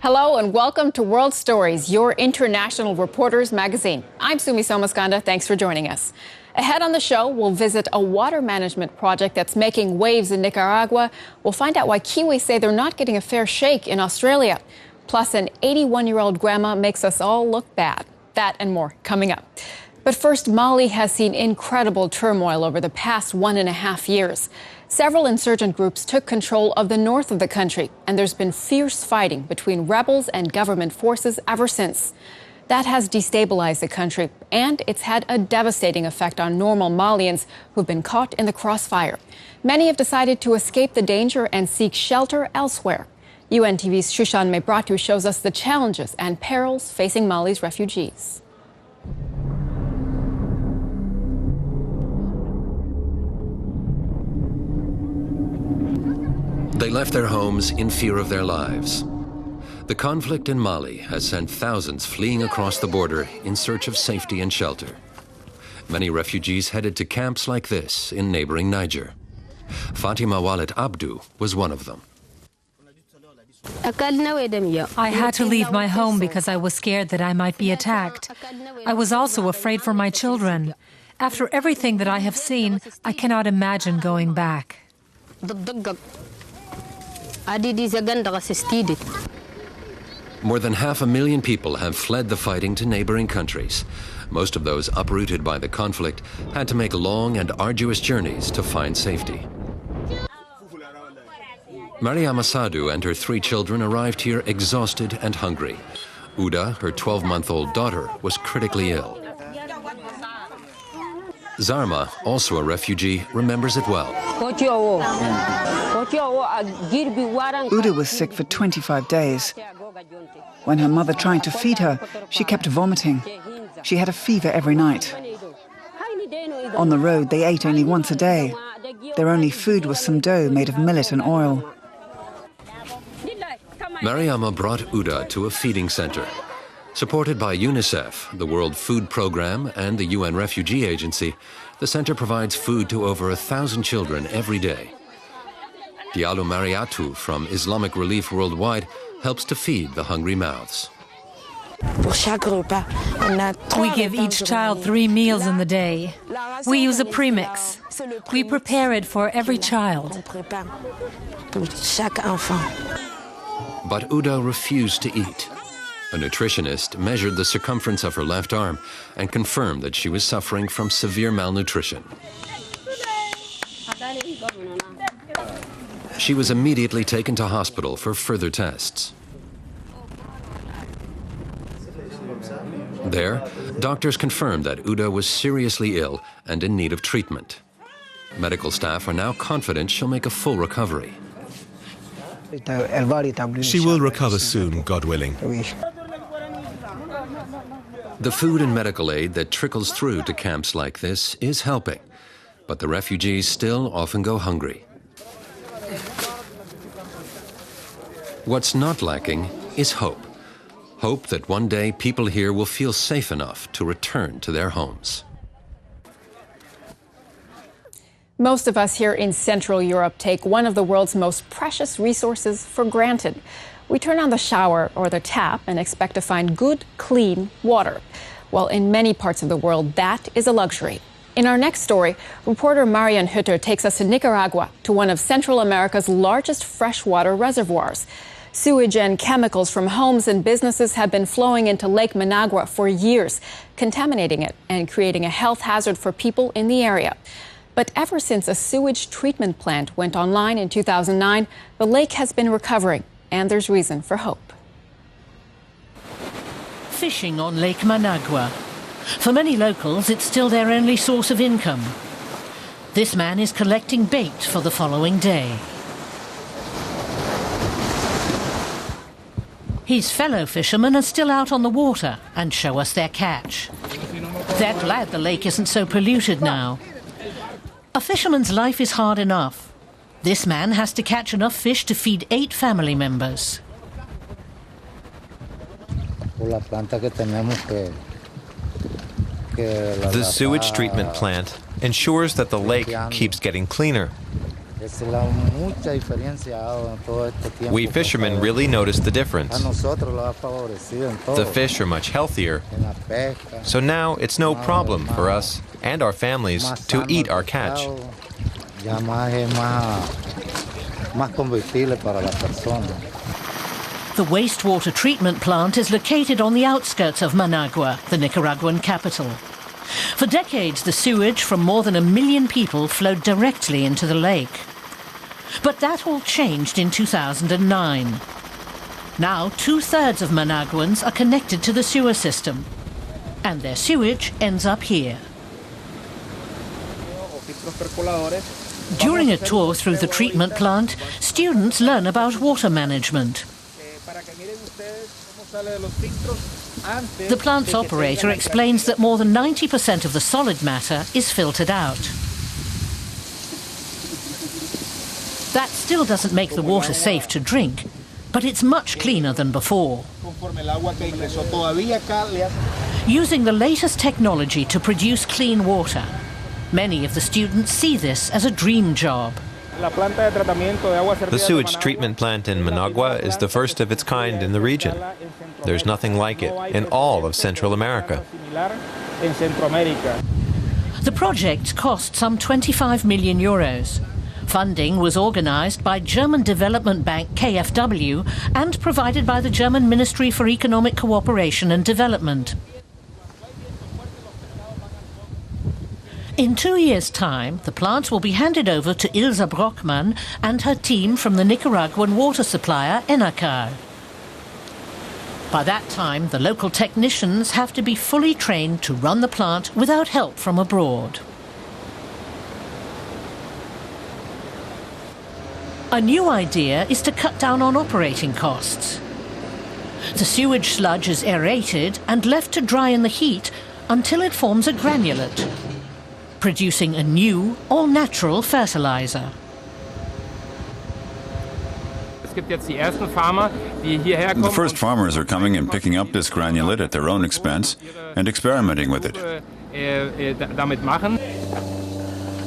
Hello and welcome to World Stories, your international reporters magazine. I'm Sumi Somaskanda. Thanks for joining us. Ahead on the show, we'll visit a water management project that's making waves in Nicaragua. We'll find out why Kiwis say they're not getting a fair shake in Australia. Plus, an 81-year-old grandma makes us all look bad. That and more coming up. But first, Mali has seen incredible turmoil over the past 1.5 years. Several insurgent groups took control of the north of the country, and there's been fierce fighting between rebels and government forces ever since. That has destabilized the country, and it's had a devastating effect on normal Malians who've been caught in the crossfire. Many have decided to escape the danger and seek shelter elsewhere. UNTV's Shushan Mebratu shows us the challenges and perils facing Mali's refugees. They left their homes in fear of their lives. The conflict in Mali has sent thousands fleeing across the border in search of safety and shelter. Many refugees headed to camps like this in neighboring Niger. Fatima Wallet Abdu was one of them. I had to leave my home because I was scared that I might be attacked. I was also afraid for my children. After everything that I have seen, I cannot imagine going back. More than 500,000 people have fled the fighting to neighboring countries. Most of those uprooted by the conflict had to make long and arduous journeys to find safety. Mariama Sadou and her 3 children arrived here exhausted and hungry. Uda, her 12-month-old daughter, was critically ill. Zarma, also a refugee, remembers it well. Uda was sick for 25 days. When her mother tried to feed her, she kept vomiting. She had a fever every night. On the road, they ate only once a day. Their only food was some dough made of millet and oil. Mariama brought Uda to a feeding center. Supported by UNICEF, the World Food Programme, and the UN Refugee Agency, the center provides food to over 1,000 children every day. Diallo Mariatu from Islamic Relief Worldwide helps to feed the hungry mouths. We give each child 3 meals in the day. We use a premix. We prepare it for every child. But Uda refused to eat. A nutritionist measured the circumference of her left arm and confirmed that she was suffering from severe malnutrition. She was immediately taken to hospital for further tests. There, doctors confirmed that Uda was seriously ill and in need of treatment. Medical staff are now confident she'll make a full recovery. She will recover soon, God willing. The food and medical aid that trickles through to camps like this is helping, but the refugees still often go hungry. What's not lacking is hope. Hope that one day people here will feel safe enough to return to their homes. Most of us here in Central Europe take one of the world's most precious resources for granted. We turn on the shower or the tap and expect to find good, clean water. Well, in many parts of the world, that is a luxury. In our next story, reporter Marian Hütter takes us to Nicaragua, to one of Central America's largest freshwater reservoirs. Sewage and chemicals from homes and businesses have been flowing into Lake Managua for years, contaminating it and creating a health hazard for people in the area. But ever since a sewage treatment plant went online in 2009, the lake has been recovering, and there's reason for hope. Fishing on Lake Managua. For many locals, it's still their only source of income. This man is collecting bait for the following day. His fellow fishermen are still out on the water and show us their catch. They're glad the lake isn't so polluted now. A fisherman's life is hard enough. This man has to catch enough fish to feed 8 family members. The sewage treatment plant ensures that the lake keeps getting cleaner. We fishermen really noticed the difference. The fish are much healthier, so now it's no problem for us and our families to eat our catch. The wastewater treatment plant is located on the outskirts of Managua, the Nicaraguan capital. For decades, the sewage from more than 1 million people flowed directly into the lake. But that all changed in 2009. Now, 2/3 of Managuans are connected to the sewer system, and their sewage ends up here. During a tour through the treatment plant, students learn about water management. The plant's operator explains that more than 90% of the solid matter is filtered out. That still doesn't make the water safe to drink, but it's much cleaner than before. Using the latest technology to produce clean water, many of the students see this as a dream job. The sewage treatment plant in Managua is the first of its kind in the region. There's nothing like it in all of Central America. The project cost some 25 million euros. Funding was organised by German development bank KfW and provided by the German Ministry for Economic Cooperation and Development. In 2 years' time, the plant will be handed over to Ilse Brockmann and her team from the Nicaraguan water supplier ENACAL. By that time, the local technicians have to be fully trained to run the plant without help from abroad. A new idea is to cut down on operating costs. The sewage sludge is aerated and left to dry in the heat until it forms a granulate, producing a new, all-natural fertilizer. The first farmers are coming and picking up this granulate at their own expense and experimenting with it.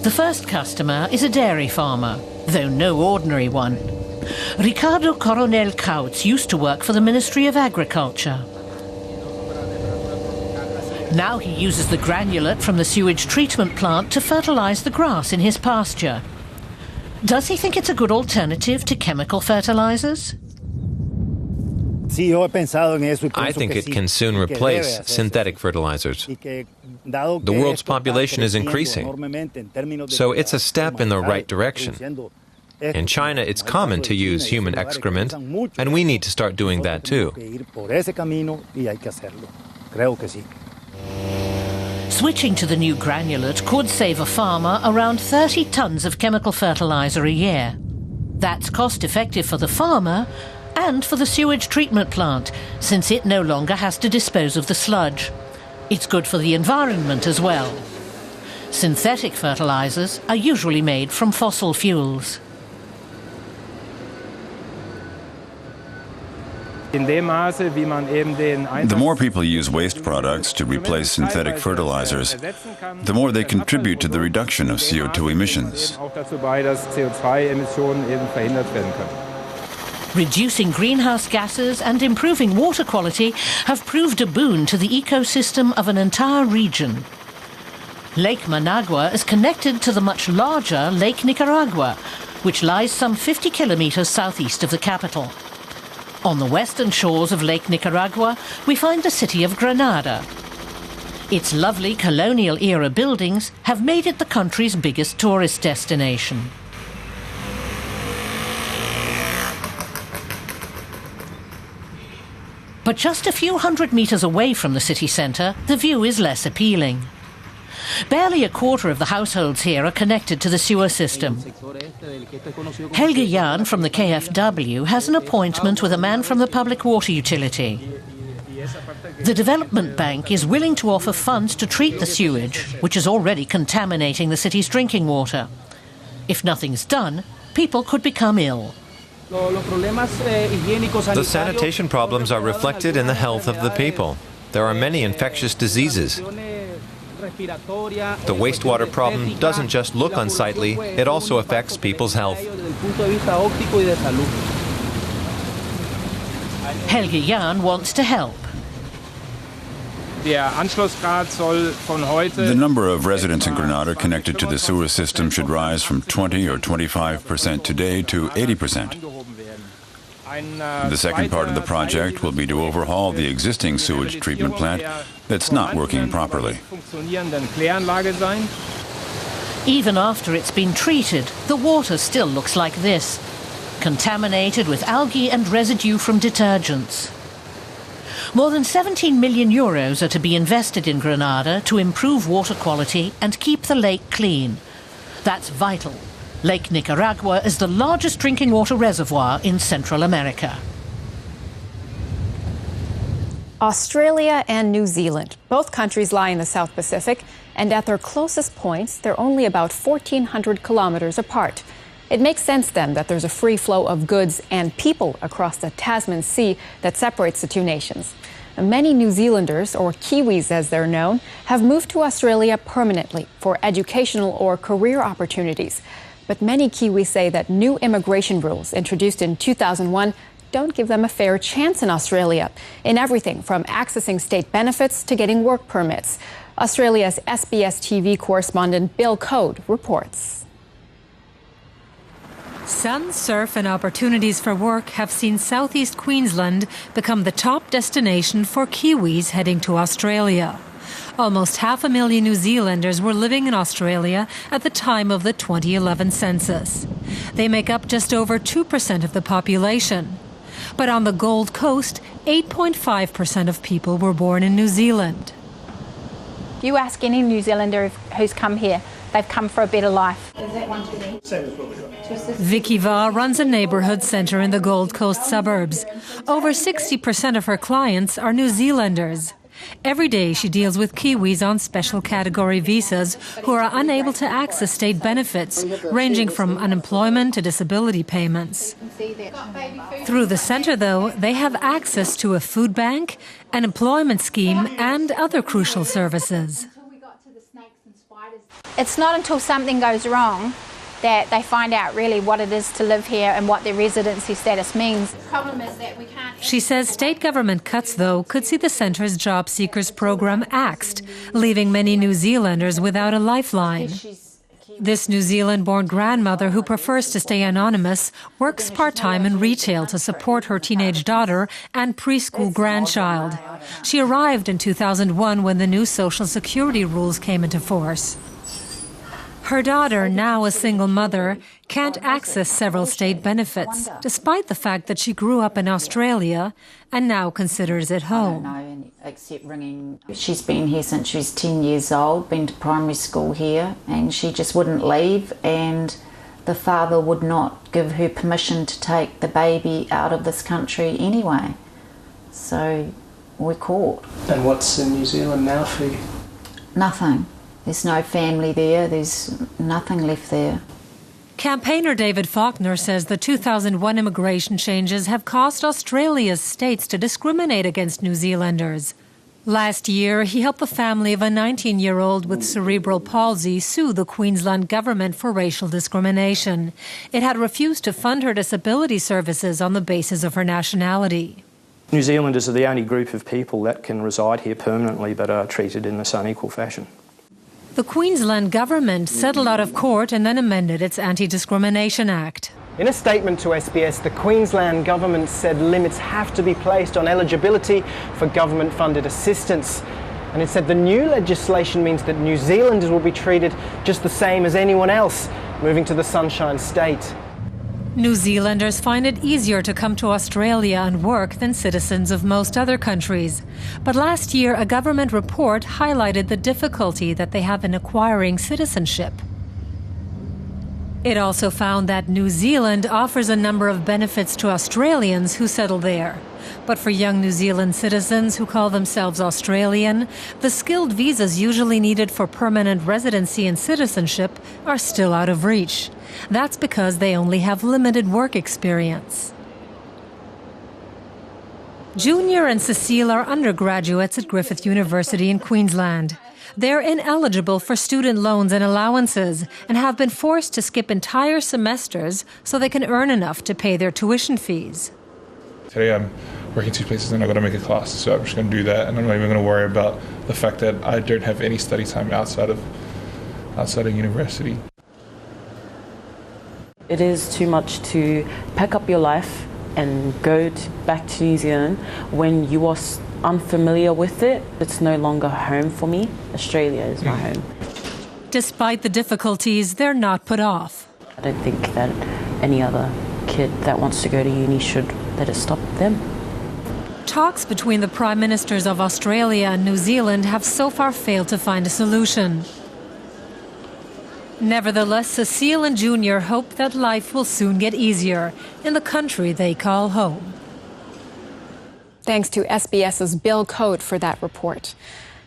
The first customer is a dairy farmer, though no ordinary one. Ricardo Coronel Kauz used to work for the Ministry of Agriculture. Now he uses the granulate from the sewage treatment plant to fertilize the grass in his pasture. Does he think it's a good alternative to chemical fertilizers? I think it can soon replace synthetic fertilizers. The world's population is increasing, so it's a step in the right direction. In China, it's common to use human excrement, and we need to start doing that too. Switching to the new granulate could save a farmer around 30 tons of chemical fertilizer a year. That's cost-effective for the farmer and for the sewage treatment plant, since it no longer has to dispose of the sludge. It's good for the environment as well. Synthetic fertilizers are usually made from fossil fuels. The more people use waste products to replace synthetic fertilizers, the more they contribute to the reduction of CO2 emissions. Reducing greenhouse gases and improving water quality have proved a boon to the ecosystem of an entire region. Lake Managua is connected to the much larger Lake Nicaragua, which lies some 50 kilometers southeast of the capital. On the western shores of Lake Nicaragua, we find the city of Granada. Its lovely colonial-era buildings have made it the country's biggest tourist destination. But just a few hundred meters away from the city centre, the view is less appealing. Barely a quarter of the households here are connected to the sewer system. Helge Jahn from the KfW has an appointment with a man from the public water utility. The development bank is willing to offer funds to treat the sewage, which is already contaminating the city's drinking water. If nothing's done, people could become ill. The sanitation problems are reflected in the health of the people. There are many infectious diseases. The wastewater problem doesn't just look unsightly, it also affects people's health. Helge Jahn wants to help. The number of residents in Grenada connected to the sewer system should rise from 20 or 25% today to 80%. The second part of the project will be to overhaul the existing sewage treatment plant that's not working properly. Even after it's been treated, the water still looks like this, contaminated with algae and residue from detergents. More than 17 million euros are to be invested in Grenada to improve water quality and keep the lake clean. That's vital. Lake Nicaragua is the largest drinking water reservoir in Central America. Australia and New Zealand. Both countries lie in the South Pacific, and at their closest points, they're only about 1,400 kilometers apart. It makes sense then that there's a free flow of goods and people across the Tasman Sea that separates the two nations. Many New Zealanders, or Kiwis as they're known, have moved to Australia permanently for educational or career opportunities. But many Kiwis say that new immigration rules introduced in 2001 don't give them a fair chance in Australia, in everything from accessing state benefits to getting work permits. Australia's SBS TV correspondent Bill Code reports. Sun, surf and opportunities for work have seen southeast Queensland become the top destination for Kiwis heading to Australia. Almost 500,000 New Zealanders were living in Australia at the time of the 2011 census. They make up just over 2% of the population. But on the Gold Coast, 8.5% of people were born in New Zealand. You ask any New Zealander who's come here, they've come for a better life. Vicky runs a neighbourhood centre in the Gold Coast suburbs. Over 60% of her clients are New Zealanders. Every day she deals with Kiwis on special category visas who are unable to access state benefits, ranging from unemployment to disability payments. Through the centre, though, they have access to a food bank, an employment scheme and other crucial services. It's not until something goes wrong that they find out really what it is to live here and what their residency status means. The problem is that we can't... She says state government cuts, though, could see the centre's job seekers program axed, leaving many New Zealanders without a lifeline. This New Zealand-born grandmother, who prefers to stay anonymous, works part-time in retail to support her teenage daughter and preschool grandchild. She arrived in 2001 when the new Social Security rules came into force. Her daughter, now a single mother, can't access several state benefits, despite the fact that she grew up in Australia and now considers it home. She's been here since she was 10 years old, been to primary school here, and she just wouldn't leave, and the father would not give her permission to take the baby out of this country anyway. So we're caught. And what's in New Zealand now for you? Nothing. There's no family there, there's nothing left there. Campaigner David Faulkner says the 2001 immigration changes have caused Australia's states to discriminate against New Zealanders. Last year, he helped the family of a 19-year-old with cerebral palsy sue the Queensland government for racial discrimination. It had refused to fund her disability services on the basis of her nationality. New Zealanders are the only group of people that can reside here permanently but are treated in this unequal fashion. The Queensland government settled out of court and then amended its Anti-Discrimination Act. In a statement to SBS, the Queensland government said limits have to be placed on eligibility for government-funded assistance. And it said the new legislation means that New Zealanders will be treated just the same as anyone else moving to the Sunshine State. New Zealanders find it easier to come to Australia and work than citizens of most other countries. But last year, a government report highlighted the difficulty that they have in acquiring citizenship. It also found that New Zealand offers a number of benefits to Australians who settle there. But for young New Zealand citizens who call themselves Australian, the skilled visas usually needed for permanent residency and citizenship are still out of reach. That's because they only have limited work experience. Junior and Cecile are undergraduates at Griffith University in Queensland. They're ineligible for student loans and allowances and have been forced to skip entire semesters so they can earn enough to pay their tuition fees. Today I'm working 2 places and I've got to make a class, so I'm just going to do that, and I'm not even going to worry about the fact that I don't have any study time outside of university. It is too much to pack up your life and go back to New Zealand when you are unfamiliar with it. It's no longer home for me. Australia is my home. Despite the difficulties, they're not put off. I don't think that any other kid that wants to go to uni should let it stop them. Talks between the Prime Ministers of Australia and New Zealand have so far failed to find a solution. Nevertheless, Cecile and Junior hope that life will soon get easier in the country they call home. Thanks to SBS's Bill Code for that report.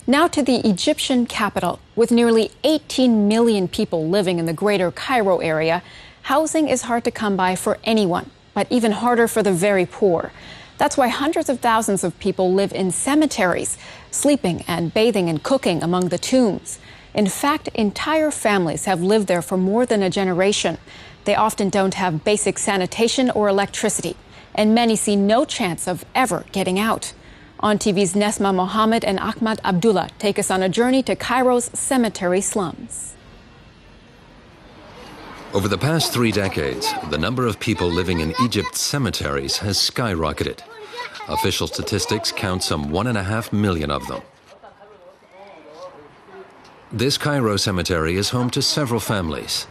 Now to the Egyptian capital. With nearly 18 million people living in the greater Cairo area, housing is hard to come by for anyone, but even harder for the very poor. That's why hundreds of thousands of people live in cemeteries, sleeping and bathing and cooking among the tombs. In fact, entire families have lived there for more than a generation. They often don't have basic sanitation or electricity, and many see no chance of ever getting out. On TV's Nesma Mohammed and Ahmad Abdullah take us on a journey to Cairo's cemetery slums. Over the past 3 decades, the number of people living in Egypt's cemeteries has skyrocketed. Official statistics count some 1.5 million of them. This Cairo cemetery is home to several families.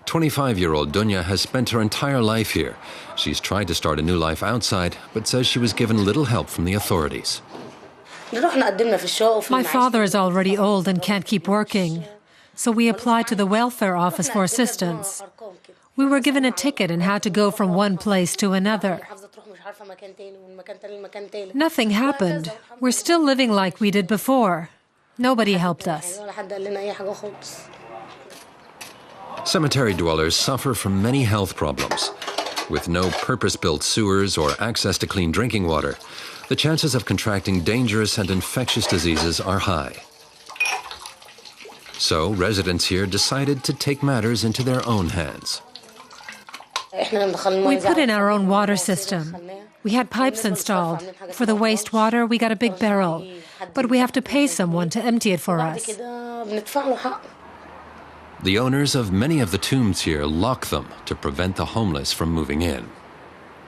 25-year-old Dunnya has spent her entire life here. She's tried to start a new life outside, but says she was given little help from the authorities. My father is already old and can't keep working, so we applied to the welfare office for assistance. We were given a ticket and had to go from one place to another. Nothing happened. We're still living like we did before. Nobody helped us. Cemetery dwellers suffer from many health problems. With no purpose-built sewers or access to clean drinking water, the chances of contracting dangerous and infectious diseases are high. So residents here decided to take matters into their own hands. We put in our own water system. We had pipes installed. For the wastewater, we got a big barrel, but we have to pay someone to empty it for us. The owners of many of the tombs here lock them to prevent the homeless from moving in.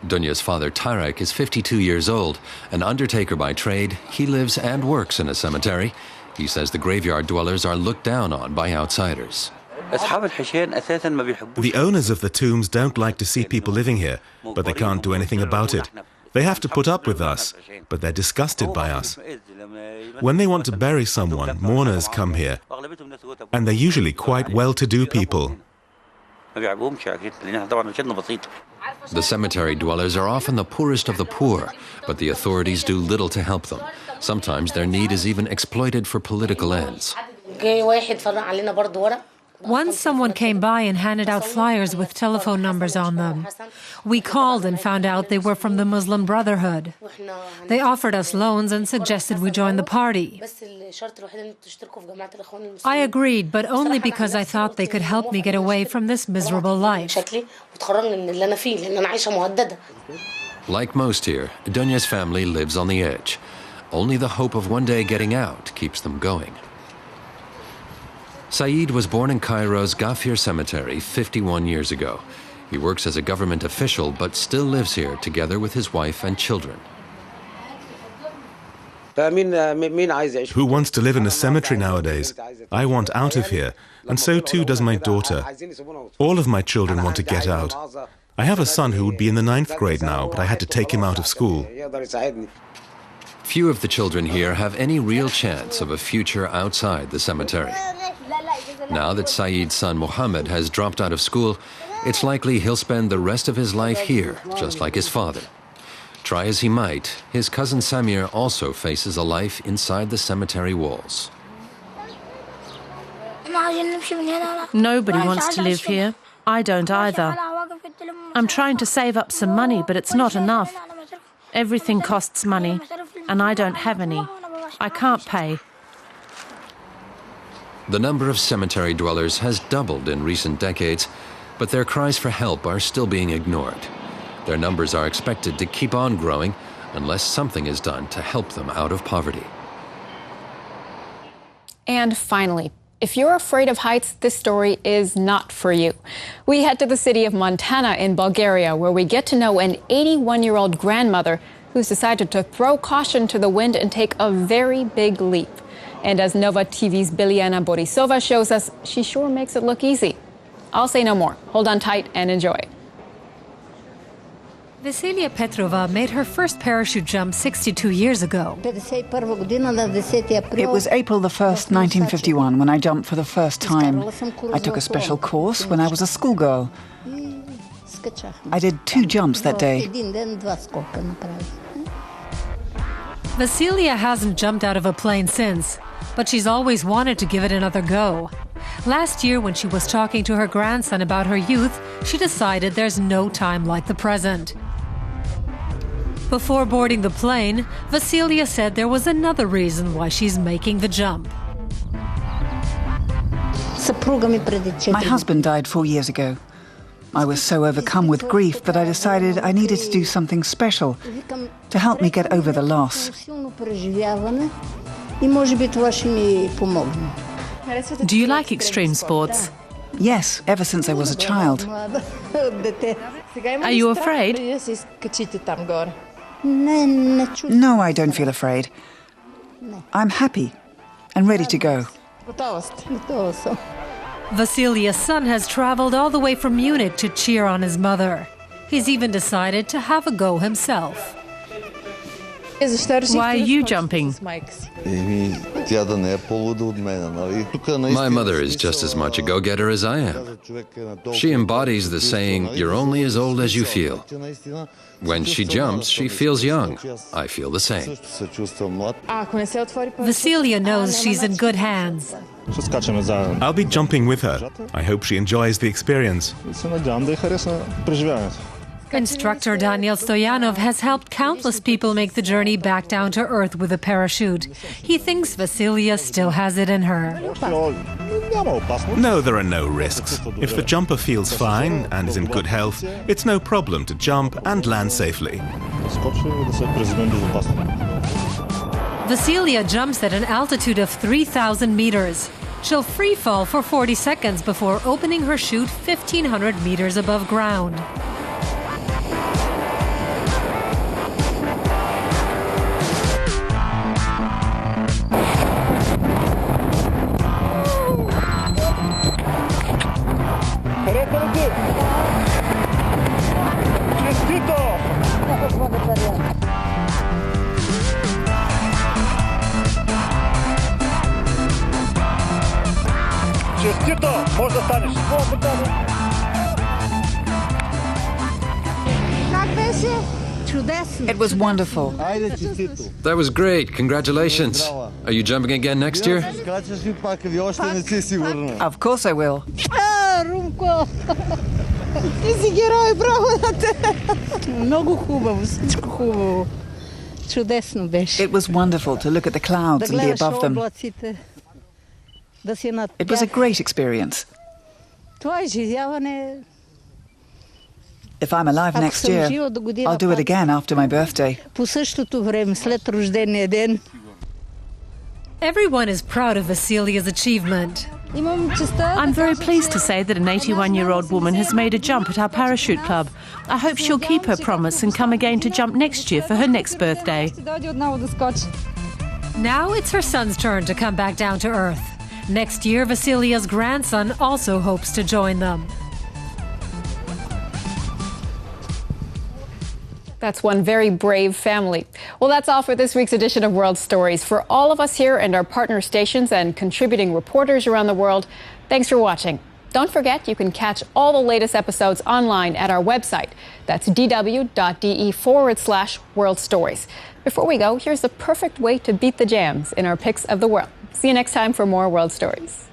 Dunnya's father, Tareq, is 52 years old. An undertaker by trade, he lives and works in a cemetery. He says the graveyard dwellers are looked down on by outsiders. The owners of the tombs don't like to see people living here, but they can't do anything about it. They have to put up with us, but they're disgusted by us. When they want to bury someone, mourners come here, and they're usually quite well-to-do people. The cemetery dwellers are often the poorest of the poor, but the authorities do little to help them. Sometimes their need is even exploited for political ends. Once someone came by and handed out flyers with telephone numbers on them. We called and found out they were from the Muslim Brotherhood. They offered us loans and suggested we join the party. I agreed, but only because I thought they could help me get away from this miserable life. Like most here, Dunnya's family lives on the edge. Only the hope of one day getting out keeps them going. Saeed was born in Cairo's Ghafir Cemetery 51 years ago. He works as a government official, but still lives here together with his wife and children. Who wants to live in a cemetery nowadays? I want out of here, and so too does my daughter. All of my children want to get out. I have a son who would be in the 9th grade now, but I had to take him out of school. Few of the children here have any real chance of a future outside the cemetery. Now that Saeed's son Mohammed has dropped out of school, it's likely he'll spend the rest of his life here, just like his father. Try as he might, his cousin Samir also faces a life inside the cemetery walls. Nobody wants to live here. I don't either. I'm trying to save up some money, but it's not enough. Everything costs money, and I don't have any. I can't pay. The number of cemetery dwellers has doubled in recent decades, but their cries for help are still being ignored. Their numbers are expected to keep on growing unless something is done to help them out of poverty. And finally, if you're afraid of heights, this story is not for you. We head to the city of Montana in Bulgaria, where we get to know an 81-year-old grandmother who's decided to throw caution to the wind and take a very big leap. And as Nova TV's Biljana Borisova shows us, she sure makes it look easy. I'll say no more. Hold on tight and enjoy. Vasilia Petrova made her first parachute jump 62 years ago. It was April the 1st, 1951, when I jumped for the first time. I took a special course when I was a schoolgirl. I did 2 jumps that day. Vasilia hasn't jumped out of a plane since, but she's always wanted to give it another go. Last year, when she was talking to her grandson about her youth, she decided there's no time like the present. Before boarding the plane, Vasilia said there was another reason why she's making the jump. My husband died 4 years ago. I was so overcome with grief that I decided I needed to do something special to help me get over the loss. Do you like extreme sports? Yes, ever since I was a child. Are you afraid? No, I don't feel afraid. I'm happy and ready to go. Vasilia's son has traveled all the way from Munich to cheer on his mother. He's even decided to have a go himself. Why are you jumping? My mother is just as much a go-getter as I am. She embodies the saying, "You're only as old as you feel." When she jumps, she feels young. I feel the same. Vasilia knows she's in good hands. I'll be jumping with her. I hope she enjoys the experience. Instructor Daniel Stoyanov has helped countless people make the journey back down to earth with a parachute. He thinks Vasilia still has it in her. No, there are no risks. If the jumper feels fine and is in good health, it's no problem to jump and land safely. Vasilia jumps at an altitude of 3,000 meters. She'll free fall for 40 seconds before opening her chute 1,500 meters above ground. It was wonderful. That was great. Congratulations. Are you jumping again next year? Of course I will. It was wonderful to look at the clouds and be above them. It was a great experience. If I'm alive next year, I'll do it again after my birthday. Everyone is proud of Vasilia's achievement. I'm very pleased to say that an 81-year-old woman has made a jump at our parachute club. I hope she'll keep her promise and come again to jump next year for her next birthday. Now it's her son's turn to come back down to earth. Next year, Vasilia's grandson also hopes to join them. That's one very brave family. Well, that's all for this week's edition of World Stories. For all of us here and our partner stations and contributing reporters around the world, thanks for watching. Don't forget, you can catch all the latest episodes online at our website. That's dw.de/World Stories. Before we go, here's the perfect way to beat the jams in our picks of the world. See you next time for more World Stories.